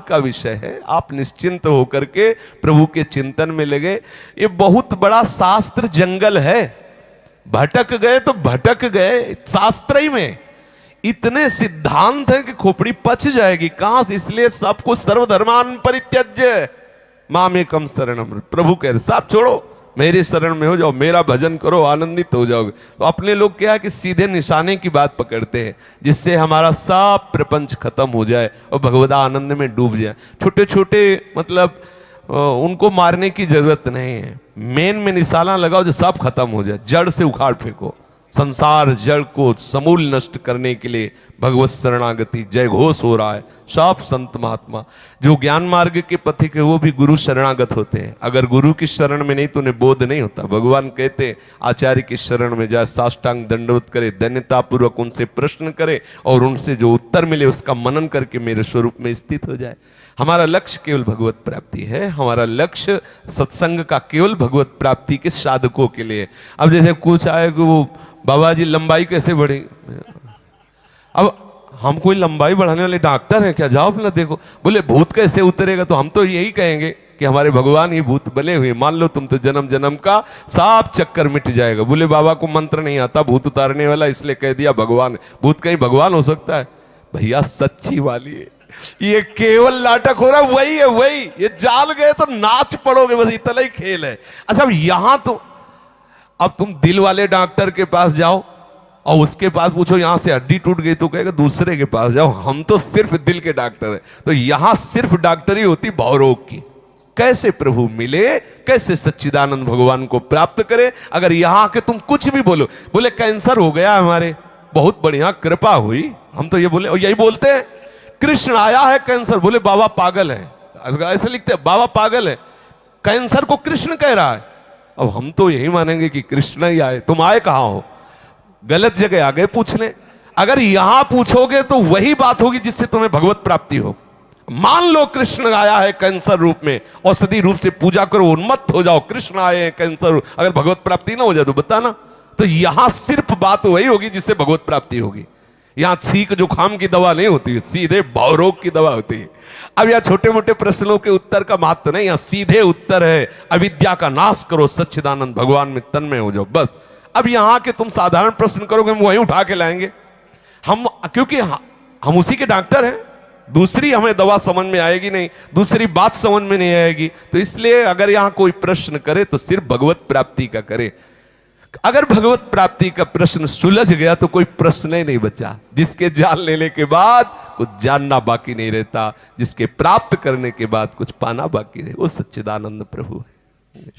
का विषय है। आप निश्चिंत होकर के प्रभु के चिंतन में लगे। ये बहुत बड़ा शास्त्र जंगल है। भटक गए तो भटक गए, शास्त्र ही में इतने सिद्धांत है कि खोपड़ी पच जाएगी कहां से। इसलिए सब कुछ सर्वधर्मान परित्यज्य मामेकम शरणम, प्रभु कह रहे सब छोड़ो, मेरे शरण में हो जाओ, मेरा भजन करो, आनंदित हो जाओगे। तो अपने लोग क्या है कि सीधे निशाने की बात पकड़ते हैं, जिससे हमारा सब प्रपंच खत्म हो जाए और भगवदा आनंद में डूब जाए। छोटे छोटे मतलब उनको मारने की जरूरत नहीं है, मेन में निशाना लगाओ जो सब खत्म हो जाए, जड़ से उखाड़ फेंको। संसार जड़ को समूल नष्ट करने के लिए भगवत शरणागति जय घोष हो रहा है। सब संत महात्मा जो ज्ञान मार्ग के पथिक है वो भी गुरु शरणागत होते हैं। अगर गुरु की शरण में नहीं तो उन्हें बोध नहीं होता। भगवान कहते हैं आचार्य की शरण में जाए, साष्टांग दंडवत करे, दैन्यता पूर्वक उनसे प्रश्न करे और उनसे जो उत्तर मिले उसका मनन करके मेरे स्वरूप में स्थित हो जाए। हमारा लक्ष्य केवल भगवत प्राप्ति है। हमारा लक्ष्य सत्संग का केवल भगवत प्राप्ति के साधकों के लिए। अब जैसे कुछ आए कि वो बाबा जी लंबाई कैसे बढ़े, अब हम कोई लंबाई बढ़ाने वाले डॉक्टर हैं क्या? जाओ अपना देखो। बोले भूत कैसे उतरेगा, तो हम तो यही कहेंगे कि हमारे भगवान ही भूत बने हुए, मान लो तुम तो जन्म जन्म का सब चक्कर मिट जाएगा। बोले बाबा को मंत्र नहीं आता भूत उतारने वाला, इसलिए कह दिया भगवान। भूत कहीं भगवान हो सकता है? भैया सच्ची वाली है, ये केवल नाटक हो रहा है, वही है वही। ये जाल गए तो नाच पड़ोगे, बस इतना ही खेल है। अच्छा अब यहां तो अब तुम दिल वाले डॉक्टर के पास जाओ और उसके पास पूछो यहां से हड्डी टूट गई, तो कहेगा दूसरे के पास जाओ, हम तो सिर्फ दिल के डॉक्टर हैं। तो यहां सिर्फ डॉक्टरी होती भवरोग की। कैसे प्रभु मिले, कैसे सच्चिदानंद भगवान को प्राप्त करे। अगर यहां के तुम कुछ भी बोलो, बोले कैंसर हो गया हमारे, बहुत बढ़िया कृपा हुई, हम तो ये बोले और यही बोलते हैं कृष्ण आया है कैंसर, बोले बाबा पागल है, ऐसे लिखते हैं बाबा पागल है, कैंसर को कृष्ण कह रहा है। अब हम तो यही मानेंगे कि कृष्ण ही आए, तुम आए कहां हो? गलत जगह आ गए पूछने। अगर यहां पूछोगे तो वही बात होगी जिससे तुम्हें भगवत प्राप्ति हो। मान लो कृष्ण आया है कैंसर रूप में, औषधि रूप से पूजा करो, उन्मत्त हो जाओ, कृष्ण आए हैं कैंसर, अगर भगवत प्राप्ति ना हो जाए तो बताना। तो यहां सिर्फ बात वही होगी जिससे भगवत प्राप्ति होगी। यहां छींक जुखाम की दवा नहीं होती, सीधे भवरोग की दवा होती है। अब यह छोटे मोटे प्रश्नों के उत्तर का महत्व नहीं, यहां सीधे उत्तर है अविद्या का नाश करो, सच्चिदानंद भगवान में तन्मय हो जाओ, बस। अब यहां के तुम साधारण प्रश्न करोगे हम वहीं उठा के लाएंगे हम, क्योंकि हम उसी के डॉक्टर हैं। दूसरी हमें दवा समझ में आएगी नहीं, दूसरी बात समझ में नहीं आएगी। तो इसलिए अगर यहां कोई प्रश्न करे तो सिर्फ भगवत प्राप्ति का करे। अगर भगवत प्राप्ति का प्रश्न सुलझ गया तो कोई प्रश्न ही नहीं बचा। जिसके जान लेने के बाद कुछ जानना बाकी नहीं रहता, जिसके प्राप्त करने के बाद कुछ पाना बाकी रहे, वो सच्चिदानंद प्रभु है।